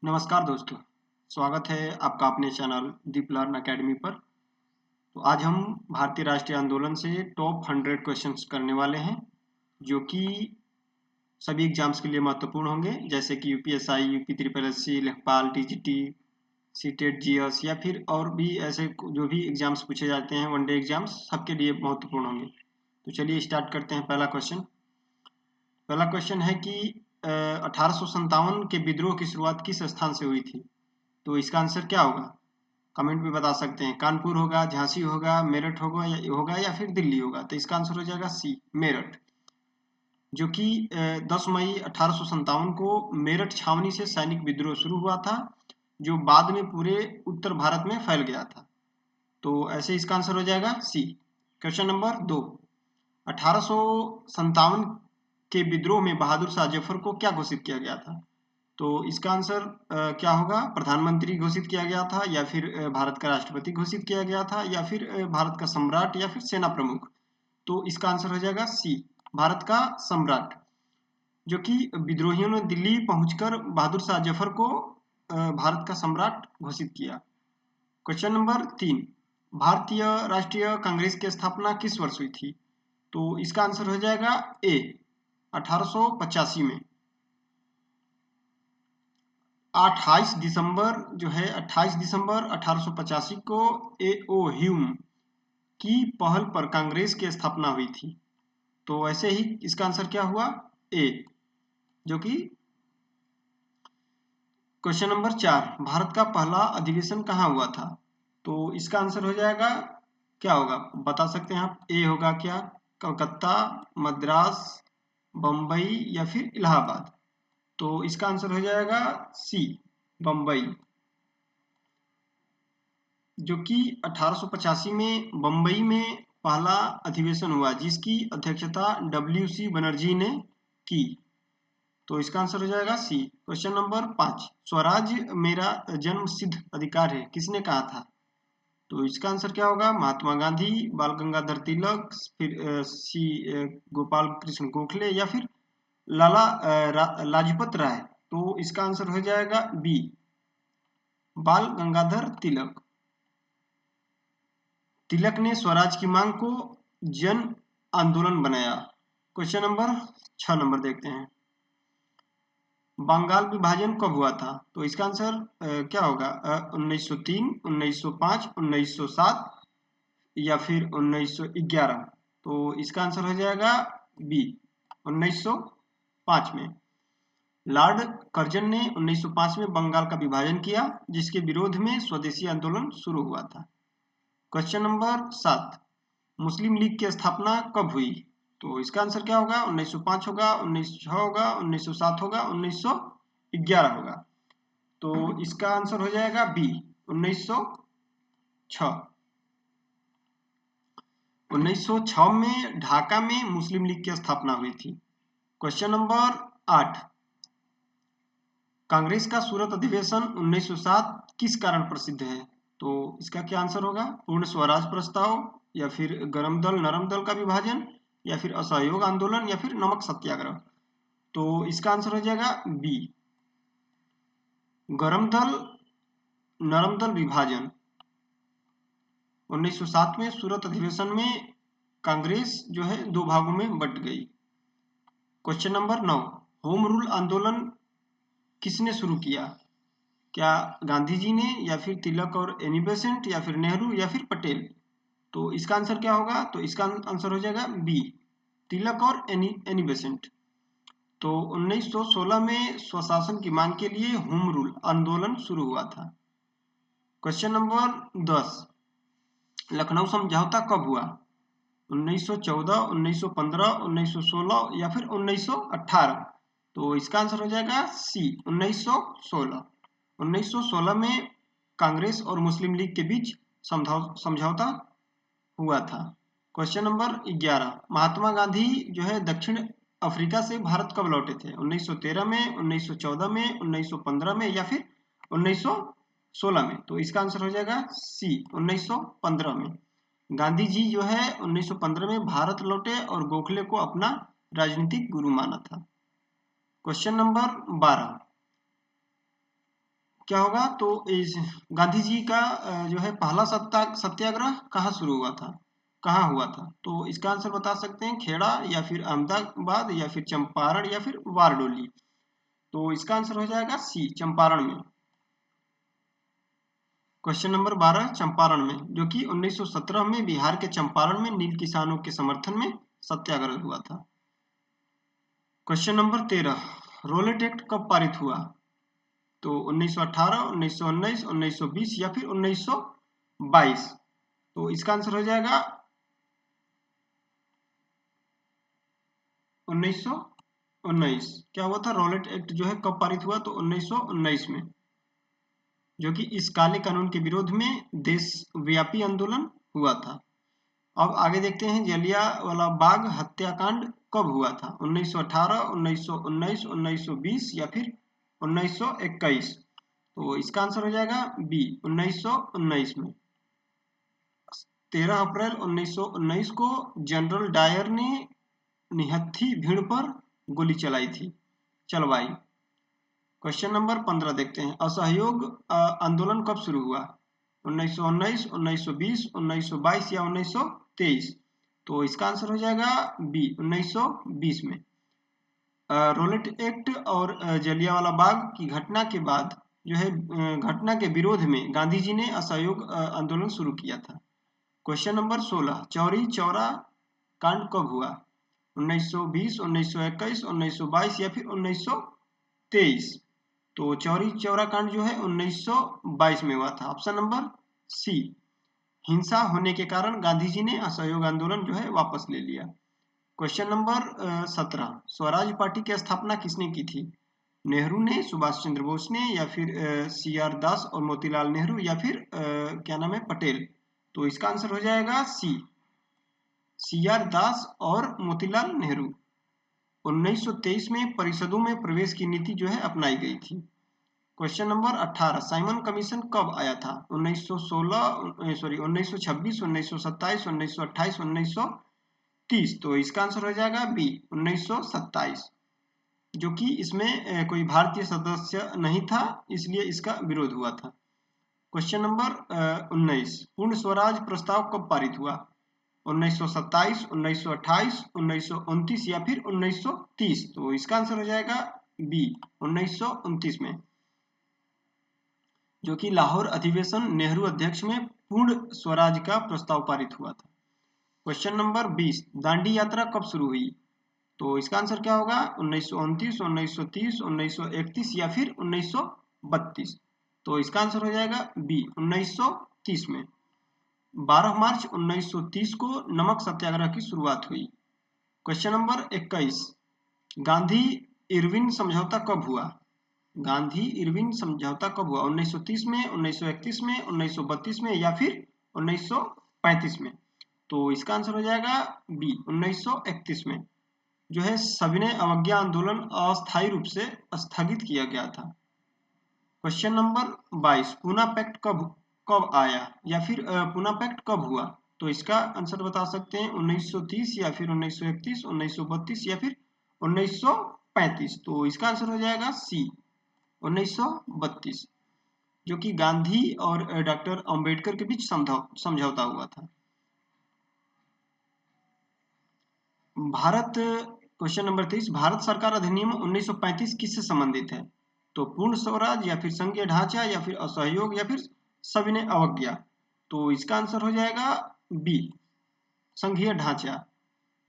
नमस्कार दोस्तों, स्वागत है आपका अपने चैनल दीप लर्न अकेडमी पर। तो आज हम भारतीय राष्ट्रीय आंदोलन से टॉप 100 क्वेश्चंस करने वाले हैं, जो कि सभी एग्जाम्स के लिए महत्वपूर्ण होंगे, जैसे कि यूपीएसआई, यूपी ट्रिपल एससी, लेखपाल, टीजीटी, सीटेट, जीएस या फिर और भी ऐसे जो भी एग्जाम्स पूछे जाते हैं, वनडे एग्जाम्स, सबके लिए महत्वपूर्ण होंगे। तो चलिए स्टार्ट करते हैं। पहला क्वेश्चन है कि 1857 के विद्रोह की शुरुआत किस स्थान से हुई थी? तो इसका आंसर क्या होगा? कमेंट में बता सकते हैं। कानपुर होगा, झांसी होगा, मेरठ होगा या फिर दिल्ली होगा। तो इसका आंसर हो जाएगा सी, मेरठ, जो कि 10 मई 1857 को मेरठ छावनी से सैनिक विद्रोह शुरू हुआ था, जो बाद में पूरे उत्तर भारत में फैल गया था। तो ऐसे इसका आंसर हो जाएगा सी। क्वेश्चन नंबर 2, 1857 के विद्रोह में बहादुर शाह जफर को क्या घोषित किया गया था? तो इसका आंसर क्या होगा? प्रधानमंत्री घोषित किया गया था, या फिर भारत का राष्ट्रपति घोषित किया गया था, या फिर भारत का सम्राट, या फिर सेना प्रमुख। तो इसका आंसर हो जाएगा सी, भारत का सम्राट, जो कि विद्रोहियों ने दिल्ली पहुंचकर बहादुर शाह जफर को भारत का सम्राट घोषित किया। क्वेश्चन नंबर 3, भारतीय राष्ट्रीय कांग्रेस की स्थापना किस वर्ष हुई थी? तो इसका आंसर हो जाएगा ए, 1885 में। 28 दिसंबर 1885 को ए.ओ. ह्यूम की पहल पर कांग्रेस की स्थापना हुई थी। तो ऐसे ही इसका आंसर क्या हुआ? ए, जो कि क्वेश्चन नंबर 4, भारत का पहला अधिवेशन कहाँ हुआ था? तो इसका आंसर हो जाएगा, क्या होगा बता सकते हैं आप? ए होगा क्या? कलकत्ता, मद्रास, बम्बई या फिर इलाहाबाद। तो इसका आंसर हो जाएगा सी, बम्बई, जो कि 1885 में बम्बई में पहला अधिवेशन हुआ, जिसकी अध्यक्षता डब्ल्यू.सी. बनर्जी ने की। तो इसका आंसर हो जाएगा सी। क्वेश्चन नंबर 5, स्वराज मेरा जन्म सिद्ध अधिकार है, किसने कहा था? तो इसका आंसर क्या होगा? महात्मा गांधी, बाल गंगाधर तिलक, फिर सी गोपाल कृष्ण गोखले, या फिर लाजपत राय। तो इसका आंसर हो जाएगा बी, बाल गंगाधर तिलक। तिलक ने स्वराज की मांग को जन आंदोलन बनाया। क्वेश्चन नंबर 6 देखते हैं। बंगाल विभाजन कब हुआ था? तो इसका आंसर क्या होगा? 1903, 1905, 1907 या फिर 1911। तो इसका आंसर हो जाएगा बी, 1905 में। लॉर्ड कर्जन ने 1905 में बंगाल का विभाजन किया, जिसके विरोध में स्वदेशी आंदोलन शुरू हुआ था। क्वेश्चन नंबर 7, मुस्लिम लीग की स्थापना कब हुई? तो इसका आंसर क्या होगा? 1905 होगा, 1906 होगा, 1907 होगा, 1911 होगा। तो इसका आंसर हो जाएगा बी, 1906। 1906 में ढाका में मुस्लिम लीग की स्थापना हुई थी। क्वेश्चन नंबर 8, कांग्रेस का सूरत अधिवेशन 1907 किस कारण प्रसिद्ध है? तो इसका क्या आंसर होगा? पूर्ण स्वराज प्रस्ताव, या फिर गरम दल नरम दल का विभाजन, या फिर असहयोग आंदोलन, या फिर नमक सत्याग्रह। तो इसका आंसर हो जाएगा बी, गरम दल नरम दल विभाजन। 1907 में सूरत अधिवेशन में कांग्रेस जो है दो भागों में बंट गई। क्वेश्चन नंबर 9, होम रूल आंदोलन किसने शुरू किया? क्या गांधी जी ने, या फिर तिलक और एनी बेसेंट, या फिर नेहरू, या फिर पटेल? तो इसका आंसर क्या होगा? तो इसका आंसर हो जाएगा बी, तिलक और एनी बेसेंट। तो 1916 में स्वशासन की मांग के लिए होम रूल आंदोलन शुरू हुआ था। क्वेश्चन नंबर 10, लखनऊ समझौता कब हुआ? 1914, 1915, 1916 या फिर 1918? तो इसका आंसर हो जाएगा सी, 1916। 1916 में कांग्रेस और मुस्लिम लीग के बीच समझौता हुआ था। क्वेश्चन नंबर 11, महात्मा गांधी जो है दक्षिण अफ्रीका से भारत कब लौटे थे? 1913 में, 1914 में, 1915 में, या फिर 1916 में? तो इसका आंसर हो जाएगा सी, 1915 में। गांधी जी जो है 1915 में भारत लौटे और गोखले को अपना राजनीतिक गुरु माना था। क्वेश्चन नंबर 12, क्या होगा, तो इस गांधी जी का जो है पहला सत्याग्रह कहाँ शुरू हुआ था, कहाँ हुआ था? तो इसका आंसर बता सकते हैं खेड़ा या फिर अहमदाबाद या फिर चंपारण या फिर बारडोली। तो इसका आंसर हो जाएगा सी, चंपारण में। क्वेश्चन नंबर 12 चंपारण में, जो कि 1917 में बिहार के चंपारण में नील किसानों के समर्थन में सत्याग्रह हुआ था। क्वेश्चन नंबर 13 रोलेट एक्ट कब पारित हुआ? तो 1918, 1919, 1920 या फिर 1922। तो इसका आंसर हो जाएगा 1919। क्या हुआ था, रोलेट एक्ट जो है कब पारित हुआ? तो 1919 में, जो कि इस काले कानून के विरोध में देशव्यापी आंदोलन हुआ था। अब आगे देखते हैं जलियांवाला बाग हत्याकांड कब हुआ था? 1918, 1919, 1920 या फिर 1921। तो इसका आंसर हो जाएगा बी, 1919 में। 13 अप्रैल 1919 को जनरल डायर ने निहत्थी भीड़ पर गोली चलवाई। क्वेश्चन नंबर 15 देखते हैं, असहयोग आंदोलन कब शुरू हुआ? 1919, 1920, 1922 या 1923। तो इसका आंसर हो जाएगा बी, 1920 में। रोलेट एक्ट और जलियांवाला बाग की घटना के बाद जो है घटना के विरोध में गांधी जी ने असहयोग आंदोलन शुरू किया था। क्वेश्चन नंबर 16 चौरी चौरा कांड कब हुआ? 1920, 1921, 1922 या फिर 1923। तो चौरी चौरा कांड जो है 1922 में हुआ था। Option number C. हिंसा होने के कारण गांधी जी ने असहयोग आंदोलन जो है वापस ले लिया। क्वेश्चन नंबर 17 स्वराज पार्टी की स्थापना किसने की थी? नेहरू ने, सुभाष चंद्र बोस ने या फिर CR दास और मोतीलाल नेहरू या फिर क्या नाम है, पटेल। तो इसका आंसर हो जाएगा सी, CR दास और मोतीलाल नेहरू। 1923 में परिषदों में प्रवेश की नीति जो है अपनाई गई थी। क्वेश्चन नंबर 18 साइमन कमीशन कब आया था? 1926, 1927, 1928, 1930। तो इसका आंसर हो जाएगा बी, 1927, जो कि इसमें कोई भारतीय सदस्य नहीं था, इसलिए इसका विरोध हुआ था। क्वेश्चन नंबर 19 पूर्ण स्वराज प्रस्ताव कब पारित हुआ? 1927, 1928, 1929 या फिर 1930। तो इसका आंसर हो जाएगा बी, 1929 में, जो कि लाहौर अधिवेशन नेहरू अध्यक्ष में पूर्ण स्वराज का प्रस्ताव पारित हुआ था। क्वेश्चन नंबर 20 दांडी यात्रा कब शुरू हुई? तो इसका आंसर क्या होगा? 1929, 1930, 1931 या फिर 1932। तो इसका आंसर हो जाएगा बी, 1930 में। 12 मार्च 1930 को नमक सत्याग्रह की शुरुआत हुई। क्वेश्चन नंबर 21 गांधी इरविन समझौता कब हुआ? गांधी इरविन समझौता कब हुआ? 1930 में, 1931 में, 1932 में या फिर 1935 में। तो इसका आंसर हो जाएगा बी, 1931 में, जो है सविनय अवज्ञा आंदोलन अस्थायी रूप से स्थगित किया गया था। क्वेश्चन नंबर 22 पूना पैक्ट कब आया या फिर पूना पैक्ट कब हुआ? तो इसका आंसर बता सकते हैं 1930 या फिर 1931, 1932 या फिर 1935। तो इसका आंसर हो जाएगा सी, 1932, जो कि गांधी और डॉक्टर अंबेडकर के बीच समझौता हुआ था। क्वेश्चन नंबर 23 भारत सरकार अधिनियम 1935 किससे संबंधित है? तो पूर्ण स्वराज या फिर संघीय ढांचा या फिर असहयोग या फिर सविनय अवज्ञा। तो इसका आंसर हो जाएगा बी, संघीय ढांचा,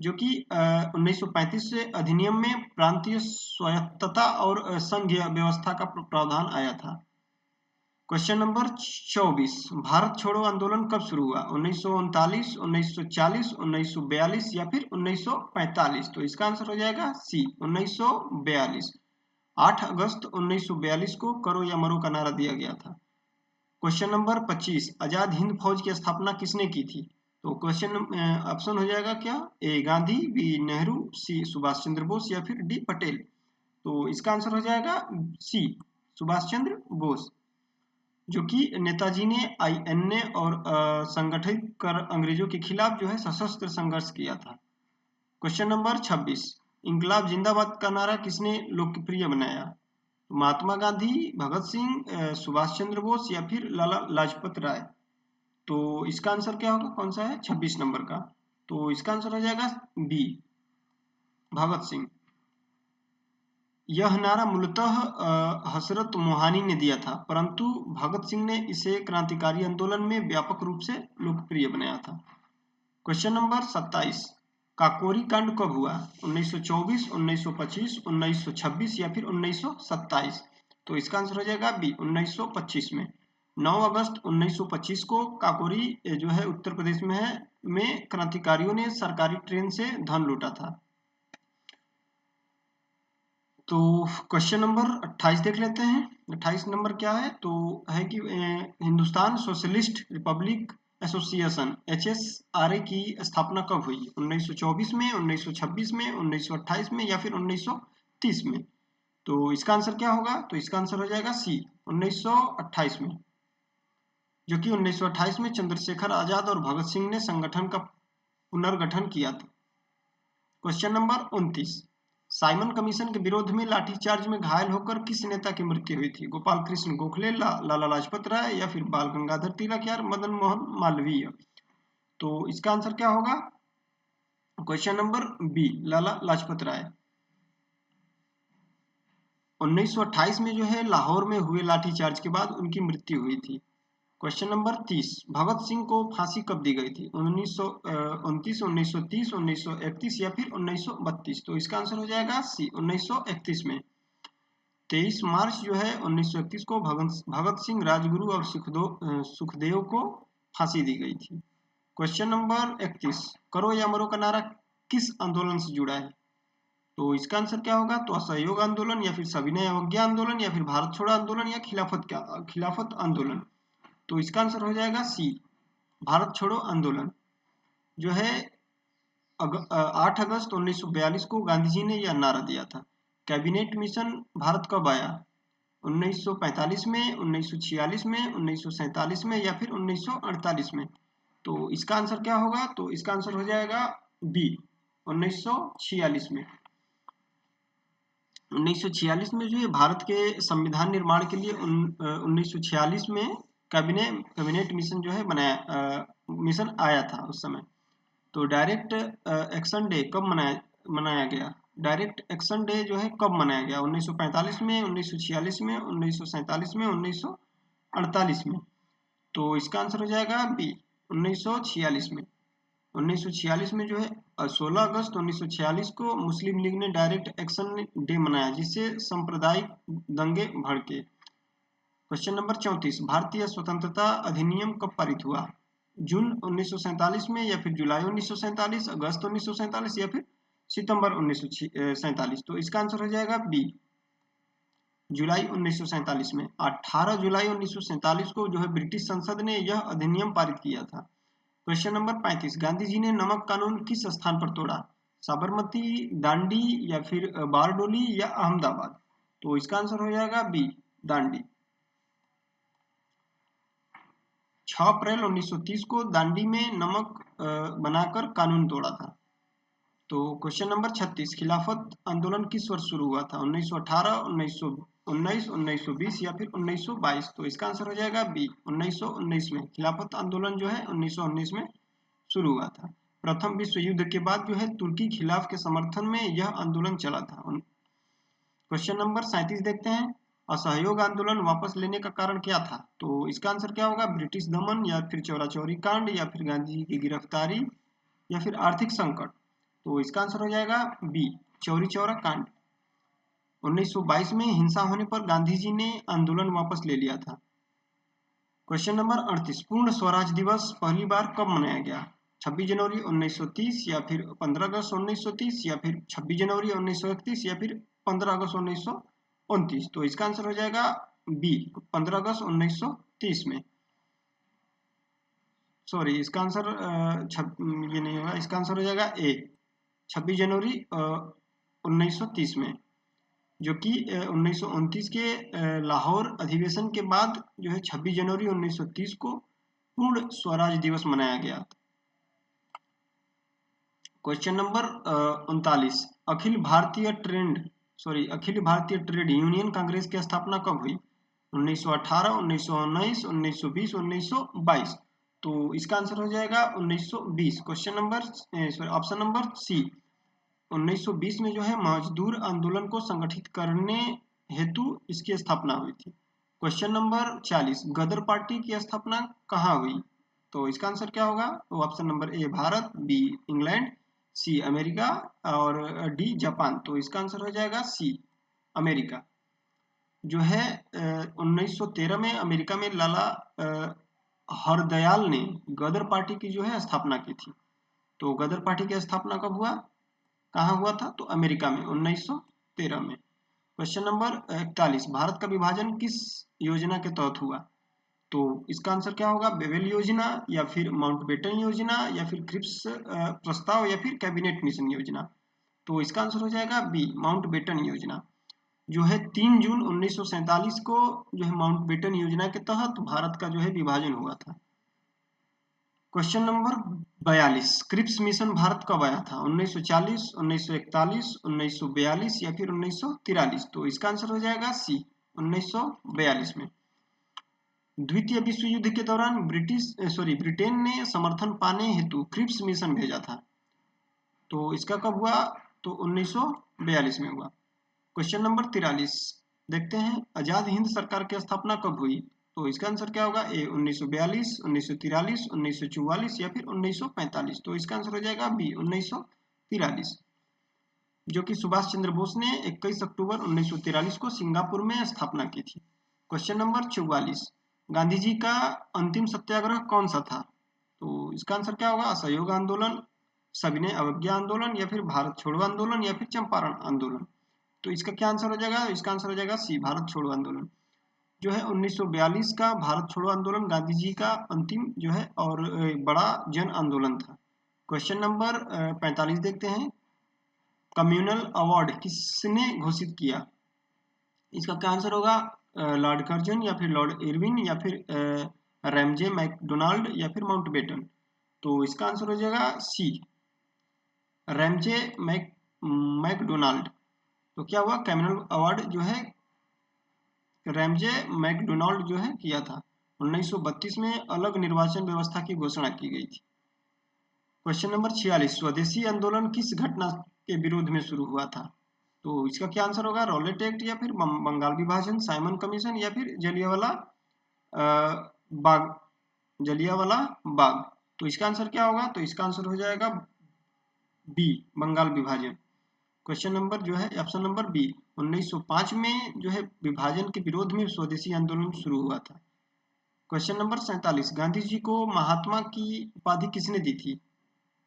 जो कि 1935 से अधिनियम में प्रांतीय स्वायत्तता और संघीय व्यवस्था का प्रावधान आया था। क्वेश्चन नंबर 24 भारत छोड़ो आंदोलन कब शुरू हुआ? 1939, 1940, 1942 या फिर 1945। तो इसका आंसर हो जाएगा सी, 1942। 8 अगस्त 1942 को करो या मरो का नारा दिया गया था। क्वेश्चन नंबर 25 आजाद हिंद फौज की स्थापना किसने की थी? तो क्वेश्चन ऑप्शन हो जाएगा क्या? ए गांधी, बी नेहरू, सी सुभाष चंद्र बोस या फिर डी पटेल। तो इसका आंसर हो जाएगा सी, सुभाष चंद्र बोस, जो कि नेताजी ने INA और संगठित कर अंग्रेजों के खिलाफ जो है सशस्त्र संघर्ष किया था। क्वेश्चन नंबर 26 इंकलाब जिंदाबाद का नारा किसने लोकप्रिय बनाया? महात्मा गांधी, भगत सिंह, सुभाष चंद्र बोस या फिर लाला लाजपत राय। तो इसका आंसर क्या होगा, कौन सा है, 26 नंबर का। तो इसका आंसर हो जाएगा बी, भगत सिंह। यह नारा मूलतः हजरत मोहानी ने दिया था, परंतु भगत सिंह ने इसे क्रांतिकारी आंदोलन में व्यापक रूप से लोकप्रिय बनाया था। क्वेश्चन नंबर 27, काकोरी कांड कब हुआ, 1924, 1925, 1926 या फिर 1927। तो इसका आंसर हो जाएगा बी, 1925 में। 9 अगस्त 1925 को काकोरी जो है उत्तर प्रदेश में है, में क्रांतिकारियों ने सरकारी ट्रेन से धन लूटा था। तो क्वेश्चन नंबर 28 देख लेते हैं। 28 नंबर क्या है, तो है कि Hindustan socialist Republic association HSRA की स्थापना कब हुई, 1924 में, 1926 में, 1928 में या फिर 1930 में। तो इसका आंसर क्या होगा, तो इसका आंसर हो जाएगा सी, 1928 में, जो कि 1928 में चंद्रशेखर आजाद और भगत सिंह ने संगठन का पुनर्गठन किया था। क्वेश्चन नंबर 29, साइमन कमीशन के विरोध में लाठीचार्ज में घायल होकर किस नेता की मृत्यु हुई थी, गोपाल कृष्ण गोखले, लाला लाजपत राय या फिर बाल गंगाधर तिलक या मदन मोहन मालवीय। तो इसका आंसर क्या होगा, question number B, Lala Lajpat Rai. 1928 में जो है लाहौर में हुए लाठीचार्ज के बाद उनकी मृत्यु हुई थी। क्वेश्चन नंबर 30, भगत सिंह को फांसी कब दी गई थी, 1929, 1930, 1931 या फिर 1932। तो इसका आंसर हो जाएगा सी, 1931 में। 23 मार्च जो है 1931 को भगत सिंह, राजगुरु और सुखदेव को फांसी दी गई थी। क्वेश्चन नंबर 31, करो या मरो का नारा किस आंदोलन से जुड़ा है। तो इसका आंसर क्या होगा, तो असहयोग आंदोलन या फिर सविनय अवज्ञा आंदोलन या फिर भारत छोड़ो आंदोलन या खिलाफत आंदोलन। तो इसका आंसर हो जाएगा सी, भारत छोड़ो आंदोलन। जो है 8 अगस्त 1942 को गांधी जी ने यह नारा दिया था। कैबिनेट मिशन भारत कब आया, 1945 में, 1946 में, 1947 में या फिर 1948 में। तो इसका आंसर क्या होगा, तो इसका आंसर हो जाएगा बी, 1946 में। 1946 में जो है भारत के संविधान निर्माण के लिए 1946 में कैबिनेट मिशन जो है मिशन आया था उस समय। तो डायरेक्ट एक्शन डे कब मनाया गया, डायरेक्ट एक्शन डे जो है कब मनाया गया, 1945 में, 1946 में, 1947 में, 1948 में। तो इसका आंसर हो जाएगा बी, 1946 में। 1946 में जो है 16 अगस्त 1946 को मुस्लिम लीग ने डायरेक्ट एक्शन डे मनाया, जिससे सांप्रदायिक दंगे भड़के। क्वेश्चन नंबर 34, भारतीय स्वतंत्रता अधिनियम कब पारित हुआ, जून 1947 में या फिर जुलाई 1947, अगस्त 1947 या फिर सितंबर 1947। तो इसका आंसर हो जाएगा बी, जुलाई 1947 में। 18 जुलाई 1947 को जो है ब्रिटिश संसद ने यह अधिनियम पारित किया था। क्वेश्चन नंबर 35, गांधी जी ने नमक कानून किस स्थान पर तोड़ा, साबरमती, दांडी या फिर बारडोली या अहमदाबाद। तो इसका आंसर हो जाएगा बी, दांडी। 6 अप्रैल 1930 को दांडी में नमक बनाकर कानून तोड़ा था। तो क्वेश्चन नंबर 36, खिलाफत आंदोलन किस वर्ष शुरू हुआ था, 1918, 1919, 1920 या फिर 1922। तो इसका आंसर हो जाएगा बी, 1919 में। खिलाफत आंदोलन जो है 1919 में शुरू हुआ था। प्रथम विश्व युद्ध के बाद जो है तुर्की खिलाफ के समर्थन में यह आंदोलन चला था। क्वेश्चन नंबर 37 देखते हैं, असहयोग आंदोलन वापस लेने का कारण क्या था। तो इसका आंसर क्या होगा, ब्रिटिश दमन या फिर चौरा चौरी कांड या फिर गांधी जी की गिरफ्तारी या फिर आर्थिक संकट। तो इसका आंसर हो जाएगा बी, चौरी चौरा कांड। 1922 में हिंसा होने पर गांधी जी ने आंदोलन वापस ले लिया था। क्वेश्चन नंबर 38, पूर्ण स्वराज दिवस पहली बार कब मनाया गया, 26 जनवरी 1930 या फिर 15 अगस्त 1930 या फिर 26 जनवरी 1931 या फिर 15 अगस्त 1929। तो इसका आंसर हो जाएगा बी, 15 अगस्त 1930 में। सॉरी, इसका आंसर ये नहीं होगा, इसका आंसर हो जाएगा ए, 26 जनवरी 1930 में, जो कि 1929 के लाहौर अधिवेशन के बाद जो है 26 जनवरी 1930 को पूर्ण स्वराज दिवस मनाया गया। Question number 39, Akhil Bharatiya trend Akhil Bharatiya trade union Congress की स्थापना कब हुई? 1918, 1919, 1920, 1922। तो इसका आंसर हो जाएगा 1920। Question number option number C. 1920 में जो है मजदूर आंदोलन को संगठित करने हेतु इसकी स्थापना हुई थी। क्वेश्चन नंबर 40, गदर पार्टी की स्थापना कहाँ हुई? तो इसका आंसर क्या होगा? तो option number A Bharat, B England, C America और डी जापान। तो इसका आंसर हो जाएगा सी अमेरिका। जो है 1913 में अमेरिका में लाला हरदयाल ने गदर पार्टी की जो है स्थापना की थी। तो गदर पार्टी की स्थापना कब हुआ, कहाँ हुआ था? तो अमेरिका में 1913 में। क्वेश्चन नंबर 41, भारत का विभाजन किस योजना के तहत हुआ? तो इसका आंसर क्या होगा? बेवेल योजना या फिर माउंटबेटन योजना या फिर क्रिप्स प्रस्ताव या फिर कैबिनेट मिशन योजना। तो इसका आंसर हो जाएगा बी माउंटबेटन योजना। जो है 3 जून 1947 को जो है माउंटबेटन योजना के तहत भारत का जो है विभाजन हुआ था। Question number 42, Cripps mission Bharat कब आया था? 1940, 1941, 1942 या फिर 1943। तो इसका आंसर हो जाएगा सी 1942 में। द्वितीय विश्व युद्ध के दौरान ब्रिटेन ने समर्थन पाने हेतु क्रिप्स मिशन भेजा था। तो इसका कब हुआ? तो 1942 में हुआ। क्वेश्चन नंबर 43 देखते हैं, आजाद हिंद सरकार की स्थापना कब हुई? तो इसका आंसर क्या होगा? ए 1942, 1943, 1944 या फिर 1945। तो इसका आंसर हो जाएगा बी 1943। जो कि सुभाष चंद्र बोस ने 21 अक्टूबर 1943 को सिंगापुर में स्थापना की थी। क्वेश्चन नंबर 44, गांधी जी का अंतिम सत्याग्रह कौन सा था? तो इसका आंसर क्या होगा? असहयोग आंदोलन, सविनय अवज्ञा आंदोलन या फिर भारत छोड़ो आंदोलन या फिर चंपारण आंदोलन। तो इसका क्या आंसर हो जाएगा? इसका आंसर हो जाएगा सी भारत छोड़ो आंदोलन। जो है 1942 का भारत छोड़ो आंदोलन गांधी जी का अंतिम जो है और बड़ा जन आंदोलन था। क्वेश्चन नंबर 45 देखते हैं, कम्युनल अवार्ड किसने घोषित किया? इसका क्या आंसर होगा? लॉर्ड कर्जन या फिर लॉर्ड इरविन या फिर रैमजे मैकडोनाल्ड या फिर माउंटबेटन। तो इसका आंसर हो जाएगा सी रैमजे मैकडोनाल्ड। तो क्या हुआ? कम्युनल अवार्ड जो है रैमजे मैकडोनाल्ड जो है किया था। 1932 में अलग निर्वाचन व्यवस्था की घोषणा की गई थी। क्वेश्चन नंबर 46, स्वदेशी आंदोलन किस घटना के विरोध में शुरू हुआ था? तो इसका क्या आंसर होगा? रॉलेट एक्ट या फिर बंगाल विभाजन, साइमन कमीशन या फिर बाग जलियांवाला बाग। तो इसका आंसर क्या होगा? तो इसका आंसर हो जाएगा बी बंगाल विभाजन। क्वेश्चन नंबर जो है ऑप्शन नंबर बी, 1905 में जो है विभाजन के विरोध में स्वदेशी आंदोलन शुरू हुआ था। क्वेश्चन नंबर 47, गांधी जी को महात्मा की उपाधि किसने दी थी?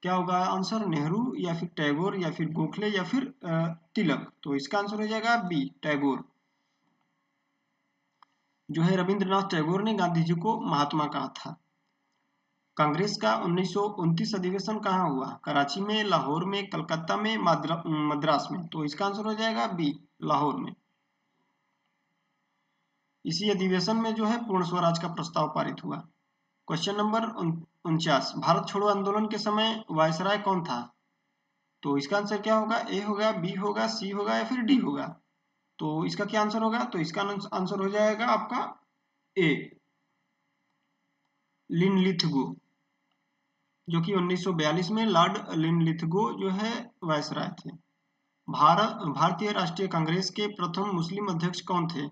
क्या होगा आंसर? नेहरू या फिर टैगोर या फिर गोखले या फिर तिलक। तो इसका आंसर हो जाएगा बी टैगोर। जो है रविंद्रनाथ टैगोर ने गांधी जी को महात्मा कहा था। कांग्रेस का 1929 अधिवेशन कहाँ हुआ? कराची में, लाहौर में, कलकत्ता में, मद्रास में। तो इसका आंसर हो जाएगा बी लाहौर में। इसी अधिवेशन में जो है पूर्ण स्वराज का प्रस्ताव पारित हुआ। क्वेश्चन नंबर 49, भारत छोड़ो आंदोलन के समय वायसराय कौन था? तो इसका आंसर क्या होगा? ए होगा, बी होगा, सी होगा या फिर डी होगा। तो इसका क्या आंसर होगा? तो इसका आंसर हो जाएगा आपका ए लिनलिथगो। जो कि 1942 में लॉर्ड लिनलिथगो जो है वायसराय थे। भारतीय राष्ट्रीय कांग्रेस के प्रथम मुस्लिम अध्यक्ष कौन थे?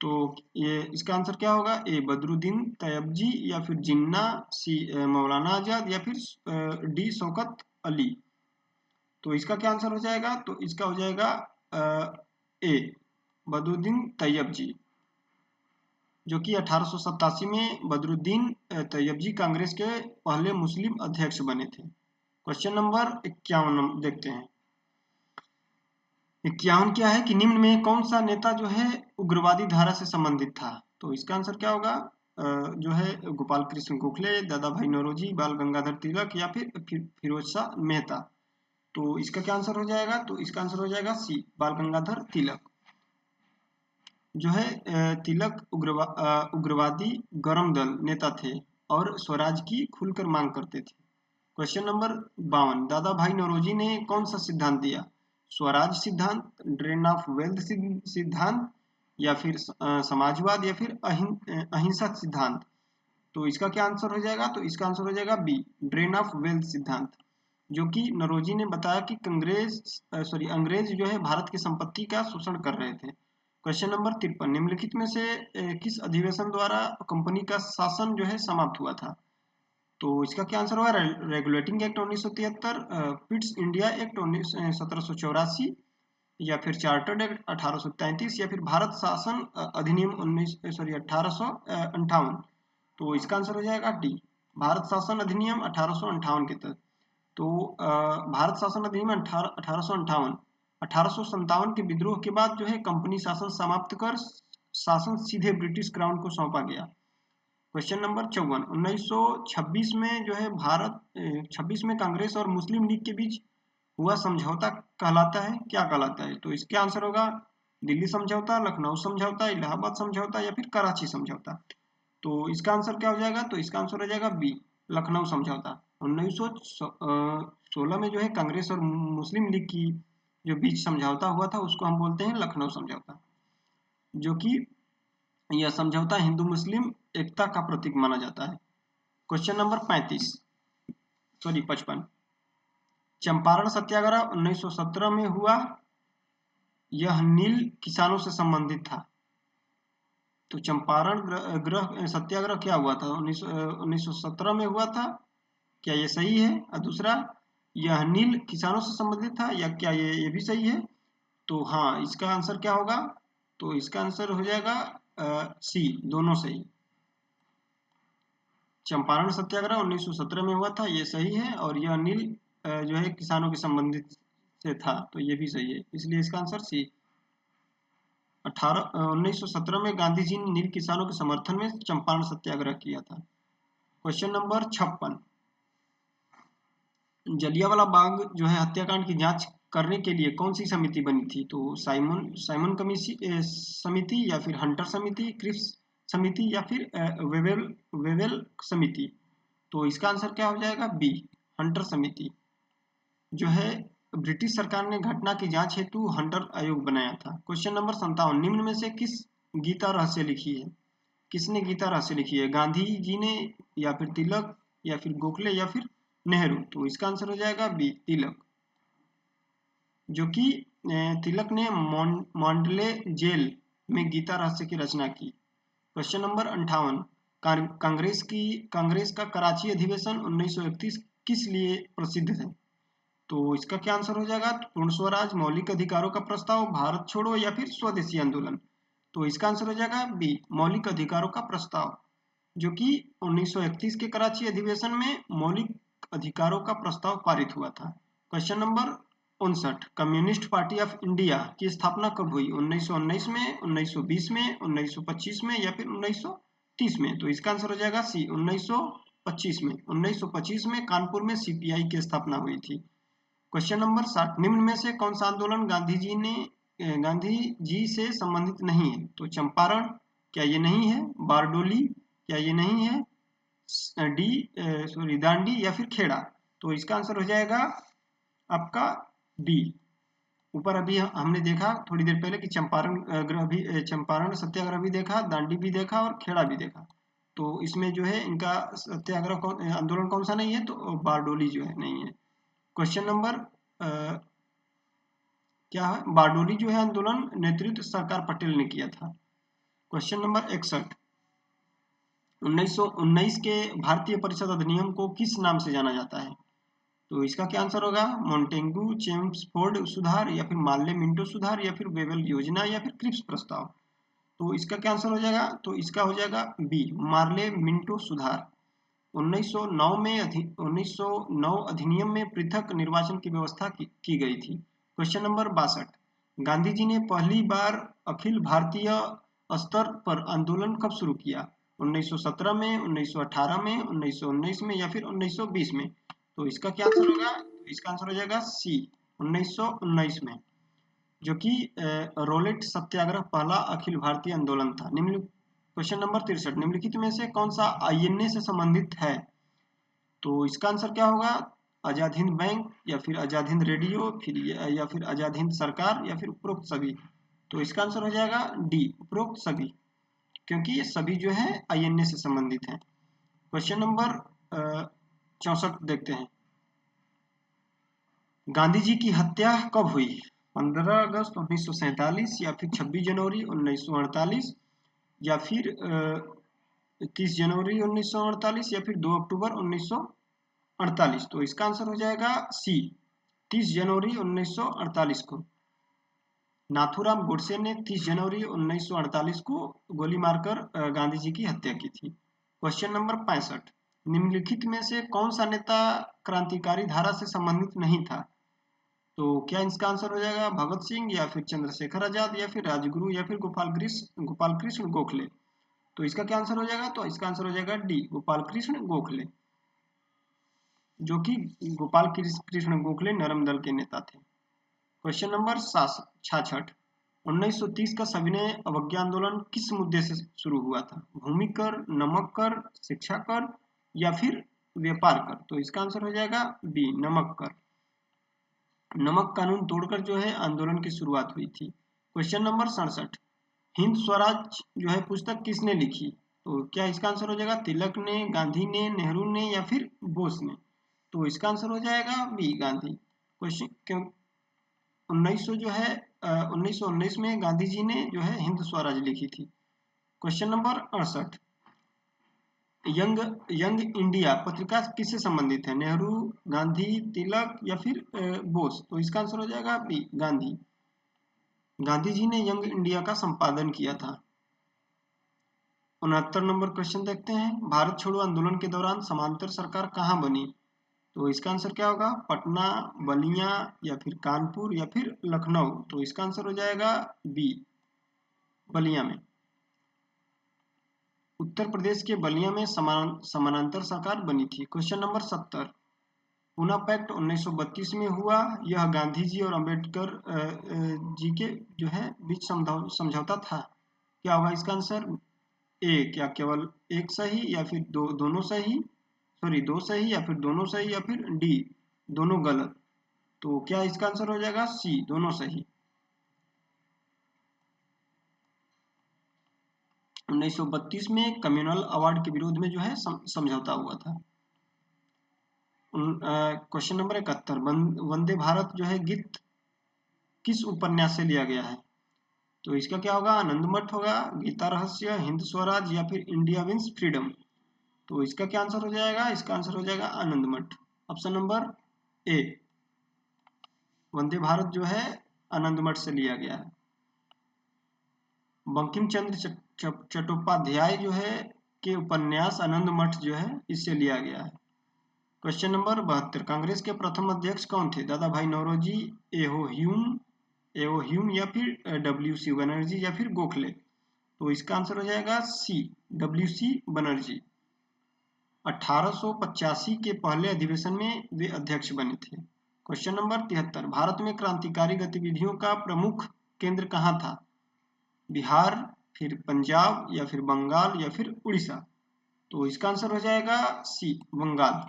तो ये इसका आंसर क्या होगा? ए बदरुद्दीन तैयबजी या फिर जिन्ना, सी मौलाना आजाद या फिर डी शौकत अली। तो इसका क्या आंसर हो जाएगा? तो इसका हो जाएगा ए बदरुद्दीन तैयबजी। जो कि 1887 में बदरुद्दीन तैयबजी कांग्रेस के पहले मुस्लिम अध्यक्ष बने थे। क्वेश्चन नंबर 51 देखते हैं। 51 क्या है कि निम्न में कौन सा नेता जो है उग्रवादी धारा से संबंधित था? तो इसका आंसर क्या होगा? जो है गोपाल कृष्ण गोखले, दादा भाई नौरोजी, बाल गंगाधर तिलक या फिर फिरोज शाह मेहता। तो इसका क्या आंसर हो जाएगा? तो इसका आंसर हो जाएगा सी बाल गंगाधर तिलक। जो है तिलक उग्रवादी गरम दल नेता थे और स्वराज की खुलकर मांग करते थे। क्वेश्चन नंबर 52, दादा भाई नौरोजी ने कौन सा सिद्धांत दिया? स्वराज सिद्धांत, ड्रेन ऑफ वेल्थ सिद्धांत, या फिर समाजवाद, या फिर अहिंसक सिद्धांत। तो इसका क्या आंसर हो जाएगा? तो इसका आंसर हो जाएगा बी, ड्रेन ऑफ वेल्थ सिद्धांत, जो कि नरोजी ने बताया कि अंग्रेज जो है भारत की संपत्ति का शोषण कर रहे थे। क्वेश्चन नंबर 53, निम्नलिखित में से किस अधिवेशन द्वारा कंपनी का शासन जो है समाप्त हुआ था? तो इसका क्या आंसर होगा? Regulating act 1973, Pitt's India act 1784, या फिर चार्टर्ड एक्ट 1833, या फिर भारत शासन अधिनियम 1858। तो इसका आंसर हो जाएगा डी, भारत शासन अधिनियम 1858 के तहत। तो भारत शासन अधिनियम 1858, 1857 के विद्रोह के बाद जो है कंपनी शासन समाप्त कर शासन सीधे ब्रिटिश क्राउन को सौंपा गया। क्वेश्चन नंबर 54, 1926 में जो है 26 में कांग्रेस और मुस्लिम लीग के बीच हुआ समझौता कहलाता है, क्या कहलाता है? तो इसका आंसर होगा दिल्ली समझौता, लखनऊ समझौता, इलाहाबाद समझौता, या फिर कराची समझौता। तो इसका आंसर क्या हो जाएगा? तो इसका आंसर हो जाएगा बी, लखनऊ समझौता। 1916 में जो है कांग्रेस और मुस्लिम लीग की जो बीच समझौता हुआ था उसको हम बोलते हैं लखनऊ समझौता, जो कि यह समझौता हिंदू मुस्लिम एकता का प्रतीक माना जाता है। क्वेश्चन नंबर 55, चंपारण सत्याग्रह 1917 में हुआ, यह नील किसानों से संबंधित था। तो चंपारण सत्याग्रह क्या हुआ था? 1917 में हुआ था, क्या ये सही है? और दूसरा, यह नील किसानों से संबंधित था, या क्या ये भी सही है? तो हाँ, इसका आंसर क्या होगा? तो इसका आंसर हो जाएगा सी, दोनों सही। चंपारण सत्याग्रह 1917 में हुआ था, ये सही है, और यह नील जो है किसानों के संबंधित से था, तो ये भी सही है, इसलिए इसका आंसर सी। 1917 में गांधी जी ने नील किसानों के समर्थन में चंपारण सत्याग्रह किया था। क्वेश्चन नंबर 56, जलियांवाला बाग जो है हत्याकांड की जांच करने के लिए कौन सी समिति बनी थी? तो साइमन समिति, या फिर हंटर समिति, क्रिप्स समिति, या फिर वेवेल समिति। तो इसका आंसर क्या हो जाएगा? बी, हंटर समिति, जो है ब्रिटिश सरकार ने घटना की जांच हेतु हंटर आयोग बनाया था। क्वेश्चन नंबर 57, निम्न में से किस गीता रहस्य लिखी है? किसने गीता रहस्य लिखी है? गांधी जी ने, या फिर तिलक, या फिर गोखले, या फिर नेहरू? तो इसका आंसर हो जाएगा बी, तिलक, जो कि तिलक ने मॉन्डले जेल में गीता रहस्य की रचना की। क्वेश्चन नंबर 58, कांग्रेस का कराची अधिवेशन 1931 किस लिए प्रसिद्ध है? तो इसका क्या आंसर हो जाएगा? पूर्ण स्वराज, मौलिक अधिकारों का प्रस्ताव, भारत छोड़ो, या फिर स्वदेशी आंदोलन? तो इसका आंसर हो जाएगा बी, मौलिक अधिकारों का प्रस्ताव, जो कि 1931 के कराची अधिवेशन में मौलिक अधिकारों का प्रस्ताव पारित हुआ था। Question number 59, communist party of India की स्थापना कब हुई? 1919 में, 1920 में, 1925 में, या फिर 1930 में? तो इसका आंसर हो जाएगा सी, 1925 में। 1925 में कानपुर में सीपीआई की स्थापना हुई थी। क्वेश्चन नंबर 60, निम्न में से कौन सा आंदोलन गांधी जी से संबंधित नहीं है? तो चंपारण, क्या ये नहीं है? बारडोली, क्या ये नहीं है? दांडी, या फिर खेड़ा? तो इसका आंसर हो जाएगा आपका बी। ऊपर अभी हमने देखा थोड़ी देर पहले कि चंपारण सत्याग्रह भी देखा, दांडी भी देखा, और खेड़ा भी देखा। तो इसमें जो है इनका सत्याग्रह आंदोलन कौन सा नहीं है? तो बारडोली जो है नहीं है। क्वेश्चन नंबर क्या है? बारडोली जो है आंदोलन नेतृत्व सरकार पटेल ने किया था। क्वेश्चन नंबर 61, 1919 के भारतीय परिषद अधिनियम को किस नाम से जाना जाता है? तो इसका क्या आंसर होगा? मॉन्टेगू चेम्सफोर्ड सुधार, या फिर मार्ले मिंटो सुधार, या फिर वेवेल योजना, या फिर क्रिप्स प्रस्ताव? तो इसका क्या आंसर हो जाएगा? तो इसका हो जाएगा बी, मार्ले मिंटो सुधार। 1909 अधिनियम में पृथक निर्वाचन की व्यवस्था की गई थी। क्वेश्चन नंबर 62, गांधी जी ने पहली बार अखिल भारतीय स्तर पर आंदोलन कब शुरू किया? 1917 में, 1918 में, 1919 में, या फिर 1920 में? तो इसका क्या आंसर होगा? इसका आंसर हो जाएगा सी, 1919 में, जो कि रोलेट सत्याग्रह पहला अखिल भारतीय आंदोलन था। क्वेश्चन नंबर 63, निम्नलिखित में से कौन सा आईएनए से संबंधित है? तो इसका आंसर क्या होगा? आजाद हिंद बैंक, या फिर आजाद हिंद रेडियो, फिर या फिर आजाद हिंद सरकार, या फिर उपरोक्त सभी। तो इसका आंसर हो जाएगा डी, उपरोक्त सभी, क्योंकि ये सभी जो है आईएनए से संबंधित हैं। क्वेश्चन नंबर 64 देखते हैं। गांधी जी की हत्या कब हुई? 15 अगस्त 1947, या फिर 26 जनवरी 1948, या फिर 30 जनवरी 1948, या फिर 2 अक्टूबर 1948। तो इसका आंसर हो जाएगा सी, 30 जनवरी 1948 को। नाथूराम गोडसे ने 30 जनवरी 1948 को गोली मारकर गांधी जी की हत्या की थी। क्वेश्चन नंबर 65, निम्नलिखित में से कौन सा नेता क्रांतिकारी धारा से संबंधित नहीं था? तो क्या इसका आंसर हो जाएगा भगत सिंह, या फिर चंद्रशेखर आजाद, या फिर राजगुरु, या फिर गोपाल कृष्ण गोखले? तो इसका क्या आंसर हो जाएगा? तो इसका आंसर हो जाएगा डी, गोपाल कृष्ण गोखले, जो कि गोपाल कृष्ण गोखले नरम दल के नेता थे। क्वेश्चन नंबर 66, 1930 का सविनय अवज्ञा आंदोलन किस मुद्दे से शुरू हुआ था? भूमि कर, नमक कर, शिक्षा कर, या फिर व्यापार कर? तो इसका आंसर हो जाएगा बी, नमक कर। नमक कानून तोड़कर जो है आंदोलन की शुरुआत हुई थी। क्वेश्चन नंबर 67, हिंद स्वराज जो है पुस्तक किसने लिखी? तो क्या इसका आंसर हो जाएगा तिलक ने, गांधी ने, नेहरू ने, या फिर बोस ने? तो इसका आंसर हो जाएगा बी, गांधी। क्वेश्चन क्यों 1900 जो है 1919 में गांधी जी ने जो है हिंद स्वराज लिखी थी। Question number 68, young young India पत्रिका किससे संबंधित है? नेहरू, गांधी, तिलक, या फिर बोस? तो इसका आंसर हो जाएगा बी, गांधी। गांधी जी ने यंग इंडिया का संपादन किया था। 69 नंबर क्वेश्चन देखते हैं। भारत छोड़ो आंदोलन के दौरान समांतर सरकार कहाँ बनी? तो इसका आंसर क्या होगा? पटना, बलिया, या फिर कानपुर, या फिर लखनऊ? तो इसका आंसर हो जाएगा बी, बलिया में। उत्तर प्रदेश के बलिया में समानांतर सरकार बनी थी। क्वेश्चन नंबर 70, पूना पैक्ट 1932 में हुआ। यह गांधी जी और अंबेडकर जी के जो है बीच समझौता था। क्या होगा इसका आंसर? ए, क्या केवल एक सही, या फिर दोनों सही, सॉरी दो सही, या फिर दोनों सही, या फिर डी, दोनों गलत? तो क्या इसका आंसर हो जाएगा सी, दोनों सही। 1932 में कम्युनल अवार्ड के विरोध में जो है समझौता हुआ था। क्वेश्चन नंबर 71, वंदे भारत जो है गीत किस उपन्यास से लिया गया है? तो इसका क्या होगा? आनंद मठ होगा, गीता रहस्य, हिंद स्वराज, या फिर इंडिया विंस फ्रीडम? तो इसका क्या आंसर हो जाएगा? इसका आंसर हो जाएगा आनंद मठ, ऑप्शन नंबर ए। वंदे भारत जो है आनंद मठ से लिया गया है। बंकिम चंद्र चट्टोपाध्याय जो है के उपन्यास आनंद मठ जो है इससे लिया गया है। क्वेश्चन नंबर 72, कांग्रेस के प्रथम अध्यक्ष कौन थे? दादा भाई नौरोजी, एओ ह्यूम, या फिर डब्ल्यू.सी. बनर्जी, या फिर गोखले? तो इसका आंसर हो जाएगा सी, डब्ल्यू.सी. बनर्जी। 1885 के पहले अधिवेशन में वे अध्यक्ष बने थे। क्वेश्चन नंबर 73, भारत में क्रांतिकारी गतिविधियों का प्रमुख केंद्र कहाँ था? बिहार, फिर पंजाब, या फिर बंगाल, या फिर उड़ीसा? तो इसका आंसर हो जाएगा सी, बंगाल।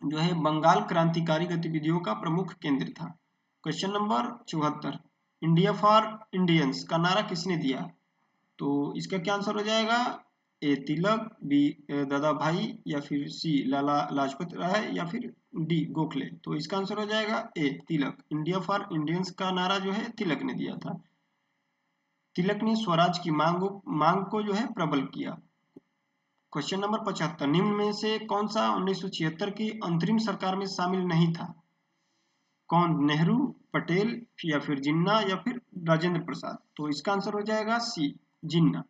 जो है बंगाल क्रांतिकारी गतिविधियों का प्रमुख केंद्र था। Question number 74, India for Indians का नारा किसने दिया? तो इसका क्या आंसर हो जाएगा? ए, तिलक, बी, दादा भाई, या फिर सी, लाला लाजपत राय, या फिर डी, गोखले? तो इसका आंसर हो जाएगा ए, तिलक। इंडिया फॉर इंडियंस का नारा जो है तिलक ने दिया था। तिलक ने स्वराज की मांग को जो है प्रबल किया। क्वेश्चन नंबर 75, निम्न में से कौन सा 1976 की अंतरिम सरकार में शामिल नहीं था? कौन? नेहरू, पटेल, या फिर जिन्ना, या फिर राजेंद्र प्रसाद? तो इसका आंसर हो जाएगा सी, जिन्ना,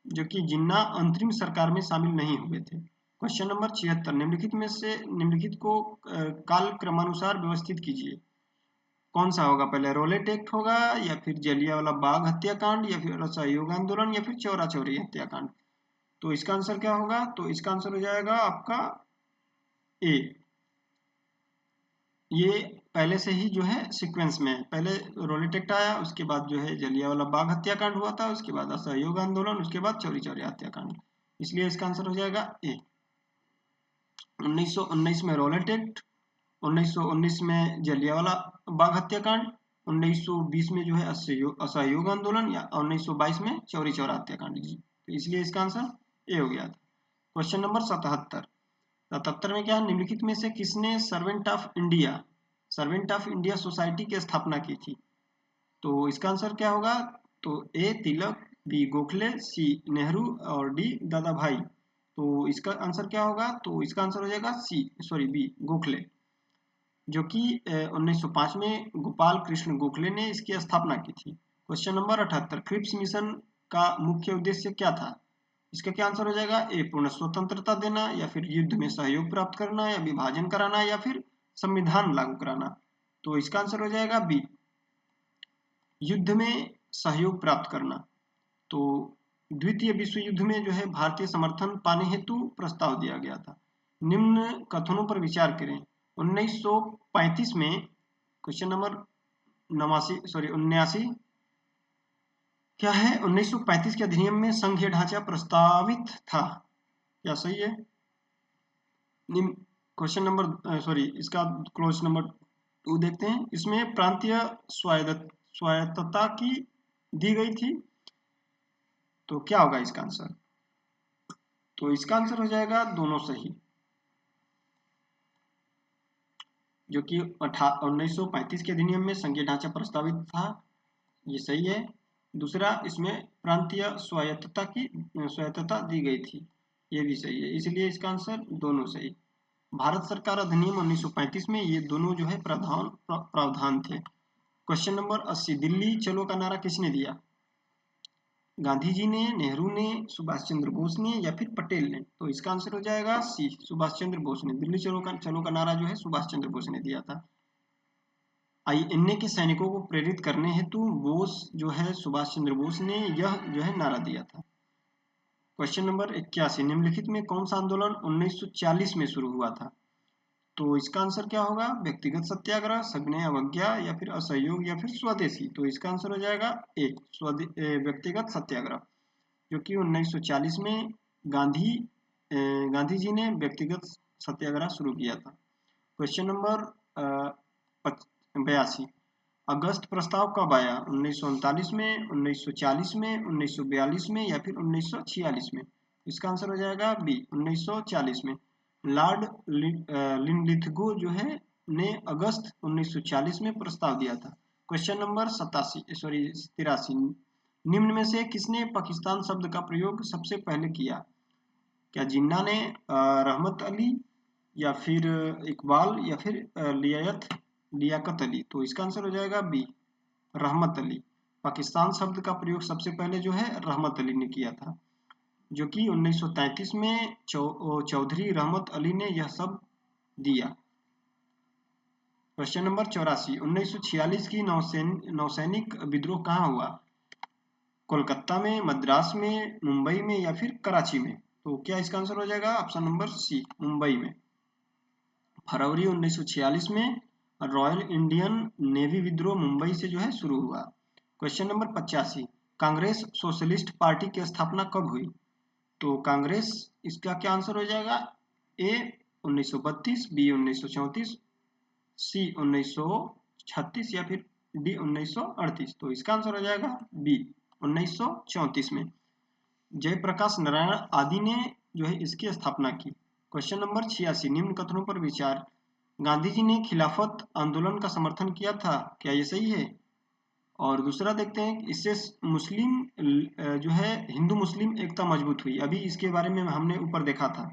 जो कि जिन्ना अंतरिम सरकार में शामिल नहीं हुए थे। क्वेश्चन नंबर 76, निम्नलिखित को काल क्रमानुसार व्यवस्थित कीजिए। कौन सा होगा? पहले रोलेट एक्ट होगा, या फिर जलियांवाला बाग हत्याकांड, या फिर असहयोग आंदोलन, या फिर चौरा चौरी हत्याकांड? तो इसका आंसर क्या होगा? तो इसका आंसर हो जाएगा आपका ए। ये पहले से ही जो है सीक्वेंस में, पहले रोलेट एक्ट आया, उसके बाद जो है जलियांवाला बाग हत्याकांड हुआ था, उसके बाद असहयोग आंदोलन, उसके बाद चौरी चौरी हत्याकांड। इसलिए इसका आंसर हो जाएगा ए। 1919 में रॉलेट एक्ट, 1919 में जलियांवाला बाग हत्याकांड, 1920 में जो है असहयोग आंदोलन, या 1922 में चौरी चौरा हत्याकांड जी। तो इसलिए इसका आंसर ए हो गया था। क्वेश्चन नंबर 77 में क्या, निम्नलिखित में से किसने सर्वेंट ऑफ इंडिया सोसाइटी की स्थापना की थी? तो इसका आंसर क्या होगा? तो ए तिलक, बी गोखले, सी नेहरू और डी दादा भाई। तो इसका आंसर क्या होगा? तो इसका आंसर हो जाएगा बी गोखले, जो कि 1905 में गोपाल कृष्ण गोखले ने इसकी स्थापना की थी। क्वेश्चन नंबर 78, क्रिप्स मिशन का मुख्य उद्देश्य क्या था? इसका क्या आंसर हो जाएगा? ए पूर्ण स्वतंत्रता देना, या फिर युद्ध में सहयोग प्राप्त करना, या विभाजन कराना, या फिर संविधान लागू कराना। तो इसका आंसर हो जाएगा बी, युद्ध में सहयोग प्राप्त करना। तो द्वितीय विश्व युद्ध में जो है भारतीय समर्थन पाने हेतु प्रस्ताव दिया गया था। निम्न कथनों पर विचार करें। 1935 में क्वेश्चन नंबर 79 क्या है? 1935 के अधिनियम में संघीय ढांचा प्रस्तावित था, क्या सही है? क्वेश्चन नंबर इसका क्लोज नंबर 2 देखते हैं। इसमें प्रांतीय स्वायत्तता की दी गई थी। तो क्या होगा इसका आंसर? तो इसका आंसर हो जाएगा दोनों सही, जो कि 1935 के अधिनियम में संघीय ढांचा प्रस्तावित था, ये सही है। दूसरा, इसमें प्रांतीय स्वायत्तता दी गई थी, ये भी सही है। इसलिए इसका आंसर दोनों सही। भारत सरकार अधिनियम 1935 में ये दोनों जो है प्रावधान थे। क्वेश्चन नंबर 80, दिल्ली चलो का नारा किसने दिया? गांधी जी ने, नेहरू ने, सुभाष चंद्र बोस ने, या फिर पटेल ने? तो इसका आंसर हो जाएगा सी, सुभाष चंद्र बोस ने। दिल्ली चलो का नारा जो है सुभाष चंद्र बोस ने दिया था। आईएनए के सैनिकों को प्रेरित करने हेतु बोस जो है सुभाष चंद्र बोस ने यह जो है नारा दिया था। क्वेश्चन नंबर 81, निम्नलिखित में कौन सा आंदोलन 1940 में शुरू हुआ था? तो इसका आंसर क्या होगा? व्यक्तिगत सत्याग्रह, सविनय अवज्ञा, या फिर असहयोग, या फिर स्वदेशी? तो इसका आंसर हो जाएगा एक व्यक्तिगत सत्याग्रह, जो कि 1940 में गांधी जी ने व्यक्तिगत सत्याग्रह शुरू किया था। क्वेश्चन नंबर 82, अगस्त प्रस्ताव कब आया? 1939 में, 1940 में, 1942 में, या फिर 1946 में? इसका आंसर हो जाएगा बी, 1940 में। लॉर्ड लिनलिथगो जो है ने अगस्त 1940 में प्रस्ताव दिया था। क्वेश्चन नंबर 83, निम्न में से किसने पाकिस्तान शब्द का प्रयोग सबसे पहले किया? क्या जिन्ना ने, रहमत अली, या फिर इकबाल, या फिर लियाकत अली? तो इसका आंसर हो जाएगा बी, रहमत अली। पाकिस्तान शब्द का प्रयोग सबसे पहले जो है रहमत अली ने किया था, जो कि 1933 में चौधरी रहमत अली ने यह सब दिया। क्वेश्चन नंबर 84, 1946 की नौसैनिक विद्रोह कहाँ हुआ? कोलकाता में, मद्रास में, मुंबई में, या फिर कराची में? तो क्या इसका आंसर हो जाएगा? ऑप्शन नंबर सी, मुंबई में। फरवरी 1946 में रॉयल इंडियन नेवी विद्रोह मुंबई से जो है शुरू हुआ। Question number 85, Congress socialist party की स्थापना कब हुई? तो कांग्रेस, इसका क्या आंसर हो जाएगा? ए 1932, बी 1934, सी 1936, या फिर डी 1938? तो इसका आंसर हो जाएगा बी, 1934 में। जयप्रकाश नारायण आदि ने जो है इसकी स्थापना की। क्वेश्चन नंबर 86, निम्न कथनों पर विचार। गांधी जी ने खिलाफत आंदोलन का समर्थन किया था, क्या ये सही है? और दूसरा देखते हैं, इससे मुस्लिम जो है हिंदू मुस्लिम एकता मजबूत हुई, अभी इसके बारे में हमने ऊपर देखा था।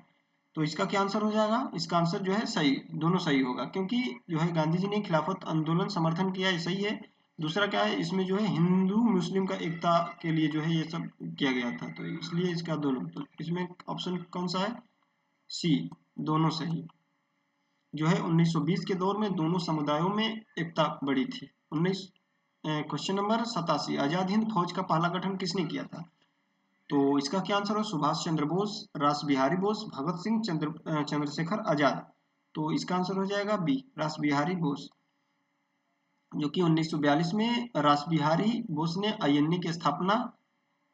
तो इसका क्या आंसर हो जाएगा? इसका आंसर जो है सही, दोनों सही होगा, क्योंकि जो है गांधी जी ने खिलाफत आंदोलन समर्थन किया, ये सही है। दूसरा क्या है, इसमें जो है हिंदू मुस्लिम का एकता के लिए जो है ये सब किया गया था, तो इसलिए इसका दोनों। तो इसमें ऑप्शन कौन सा है? सी, दोनों सही। जो है 1920 के दौर में दोनों समुदायों में एकता बढ़ी थी। क्वेश्चन नंबर 87, आजाद हिंद फौज का पहला गठन किसने किया था? तो इसका क्या आंसर हो? सुभाष चंद्र बोस, रास बिहारी बोस, भगत सिंह, चंद्रशेखर आजाद? तो इसका आंसर हो जाएगा बी, रास बिहारी बोस, जो कि 1942 में रास बिहारी बोस ने आईएनए की स्थापना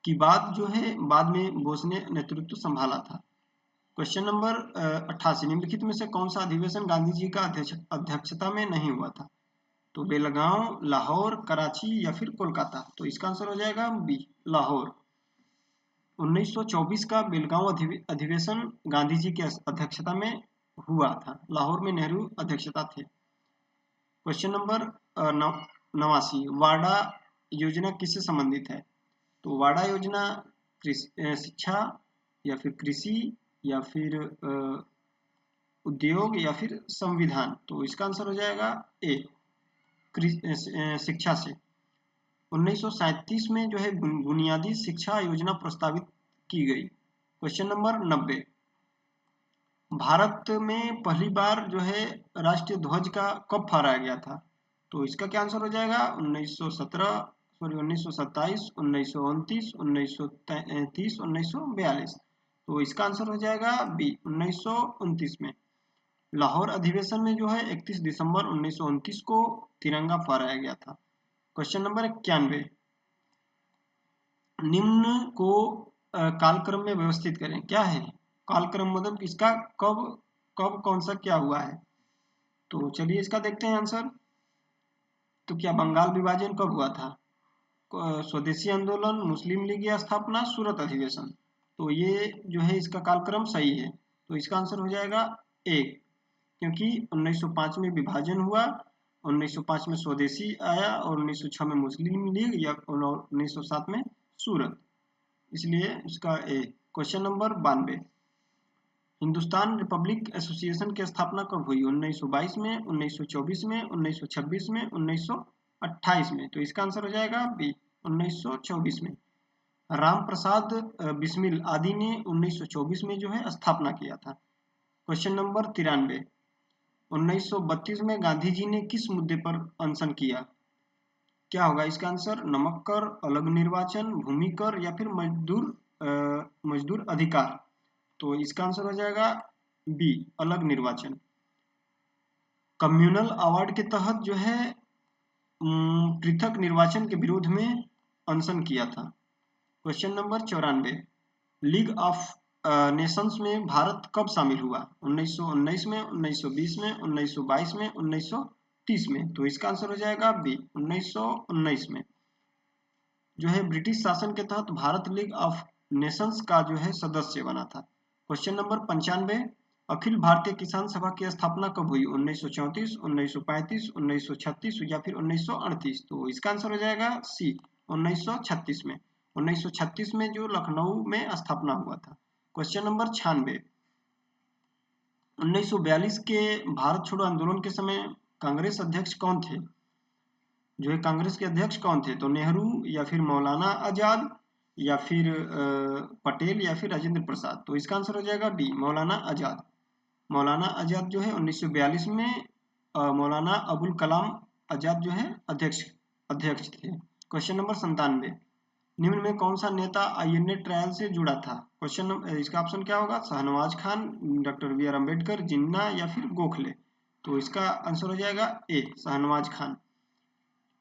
की बाद जो है बाद में बोस ने नेतृत्व संभाला था। क्वेश्चन नंबर 88, निम्नलिखित में से कौन सा अधिवेशन गांधी जी का अध्यक्षता में नहीं हुआ था? तो बेलगांव, लाहौर, कराची या फिर कोलकाता। तो इसका आंसर हो जाएगा बी, लाहौर। 1924 का बेलगांव अधिवेशन गांधी जी की अध्यक्षता में हुआ था। लाहौर में नेहरू अध्यक्षता थे। क्वेश्चन नंबर 89, वाडा योजना किससे संबंधित है? तो वाडा योजना शिक्षा या फिर कृषि या फिर उद्योग या फिर संविधान। तो इसका आंसर हो जाएगा ए, शिक्षा से। 1937 में जो है बुनियादी शिक्षा योजना प्रस्तावित की गई। क्वेश्चन नंबर 90, भारत में पहली बार जो है राष्ट्रीय ध्वज का कब फहराया गया था? तो इसका क्या आंसर हो जाएगा? 1917, सॉरी 1927, 1929, 1933, 1942। तो इसका आंसर हो जाएगा बी, 1929 में। लाहौर अधिवेशन में जो है 31 दिसंबर 1929 को तिरंगा फहराया गया था। क्वेश्चन नंबर 91, निम्न को कालक्रम में व्यवस्थित करें। क्या है कालक्रम? मतलब इसका कब कब कौन सा क्या हुआ है? तो चलिए इसका देखते हैं आंसर। तो क्या बंगाल विभाजन कब हुआ था? स्वदेशी आंदोलन, मुस्लिम लीग की स्थापना, सूरत अधिवेशन। तो ये जो है इसका कालक्रम सही है। तो इसका आंसर हो जाएगा ए, क्योंकि 1905 में विभाजन हुआ, 1905 में स्वदेशी आया और 1906 में मुस्लिम लीग या 1907 में सूरत, इसलिए इसका A. Question number 92, Hindustan Republic Association की स्थापना कब हुई? 1922 में, 1924 में, 1926 में, 1928 में। तो इसका आंसर हो जाएगा बी, 1924 में। राम प्रसाद बिस्मिल आदि ने 1924 में जो है स्थापना किया था। क्वेश्चन नंबर 93, 1932 में गांधी जी ने किस मुद्दे पर अनशन किया? क्या होगा इसका आंसर? नमक कर, अलग निर्वाचन, भूमि कर या फिर मजदूर अधिकार। तो इसका आंसर हो जाएगा बी, अलग निर्वाचन। कम्युनल अवार्ड के तहत जो है पृथक निर्वाचन के विरोध में अनशन किया था। Question number 94, league of Nations में भारत कब शामिल हुआ? 1919 में, 1920 में, 1922 में, 1930 में। तो इसका आंसर हो जाएगा बी, 1919 में। जो है ब्रिटिश शासन के तहत भारत लीग ऑफ नेशंस का जो है सदस्य बना था। क्वेश्चन नंबर 95, अखिल भारतीय किसान सभा की स्थापना कब हुई? 1934, 1935, 1936 या फिर 1938। तो इसका आंसर हो जाएगा सी, 1936 में। 1936 में जो लखनऊ में स्थापना हुआ था। क्वेश्चन नंबर 96, 1942 के भारत छोड़ो आंदोलन के समय कांग्रेस अध्यक्ष कौन थे? जो है कांग्रेस के अध्यक्ष कौन थे? तो नेहरू या फिर मौलाना आजाद या फिर पटेल या फिर राजेंद्र प्रसाद। तो इसका आंसर हो जाएगा डी, मौलाना आजाद। मौलाना आजाद जो है 1942 में मौलाना अबुल कलाम आजाद जो है अध्यक्ष थे। क्वेश्चन नंबर 97, निम्न में कौन सा नेता आईएनए ट्रायल से जुड़ा था? क्वेश्चन इसका ऑप्शन क्या होगा? Shahnawaz Khan, doctor B R Ambedkar, Jinnah या फिर गोखले। तो इसका आंसर हो जाएगा ए, शाहनवाज खान।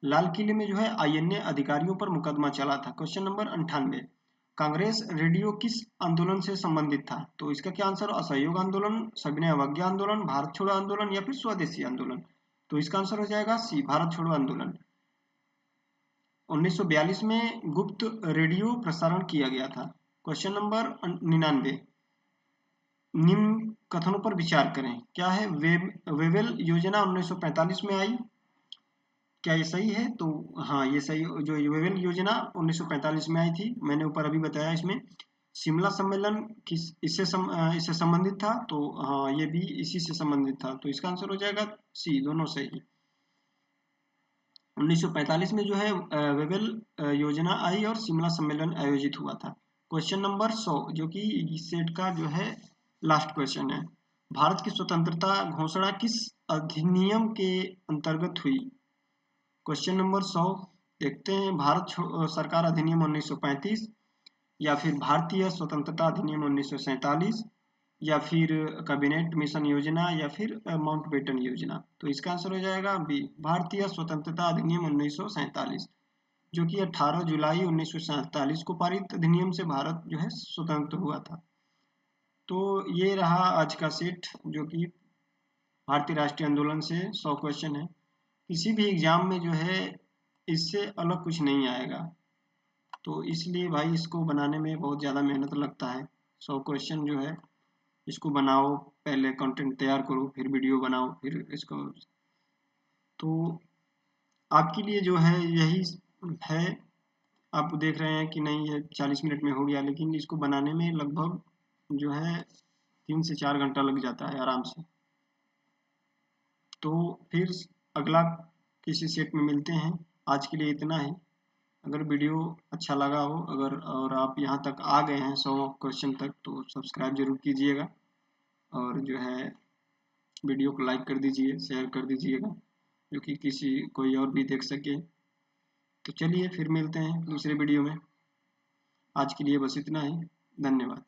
लाल किले में जो है आईएनए अधिकारियों पर मुकदमा चला था। क्वेश्चन नंबर 98, कांग्रेस रेडियो किस आंदोलन से संबंधित था? तो इसका क्या आंसर? असहयोग आंदोलन, सविनय अवज्ञा आंदोलन, भारत छोड़ो आंदोलन या फिर स्वदेशी आंदोलन। तो इसका आंसर हो जाएगा सी, भारत छोड़ो आंदोलन। 1942 में गुप्त रेडियो प्रसारण किया गया था। क्वेश्चन नंबर 99, निम्न कथनों पर विचार करें। क्या है? वेवेल योजना 1945 में आई, क्या ये सही है? तो हाँ ये सही। जो वेवेल योजना 1945 में आई थी, मैंने ऊपर अभी बताया। इसमें शिमला सम्मेलन इससे संबंधित था। तो हाँ ये भी इसी से संबंधित था। तो इसका आंसर हो जाएगा सी, दोनों सही। 1945 में जो है वेवेल योजना आई और शिमला सम्मेलन आयोजित हुआ था। क्वेश्चन नंबर 100, जो कि इस सेट का जो है लास्ट क्वेश्चन है। भारत की स्वतंत्रता घोषणा किस अधिनियम के अंतर्गत हुई? क्वेश्चन नंबर 100 देखते हैं। भारत सरकार अधिनियम 1935 या फिर भारतीय स्वतंत्रता अधिनियम 1947 या फिर कैबिनेट मिशन योजना या फिर माउंटबेटन योजना। तो इसका आंसर हो जाएगा बी, भारतीय स्वतंत्रता अधिनियम 1947, जो कि 18 जुलाई 1947 को पारित अधिनियम से भारत जो है स्वतंत्र हुआ था। तो ये रहा आज का सेट, जो कि भारतीय राष्ट्रीय आंदोलन से 100 क्वेश्चन है। किसी भी एग्जाम में जो है इससे अलग कुछ नहीं आएगा, तो इसलिए भाई इसको बनाने में बहुत ज़्यादा मेहनत लगता है। 100 क्वेश्चन जो है इसको बनाओ, पहले कंटेंट तैयार करो, फिर वीडियो बनाओ, फिर इसको, तो आपके लिए जो है यही है। आप देख रहे हैं कि नहीं ये 40 मिनट में हो गया, लेकिन इसको बनाने में लगभग जो है 3 से 4 घंटा लग जाता है आराम से। तो फिर अगला किसी सेट में मिलते हैं। आज के लिए इतना ही। अगर वीडियो अच्छा लगा हो, अगर और आप यहाँ तक आ गए हैं 100 क्वेश्चन तक, तो सब्सक्राइब जरूर कीजिएगा, और जो है वीडियो को लाइक कर दीजिए, शेयर कर दीजिएगा, जो कि किसी कोई और भी देख सके। तो चलिए फिर मिलते हैं दूसरे वीडियो में। आज के लिए बस इतना ही। धन्यवाद।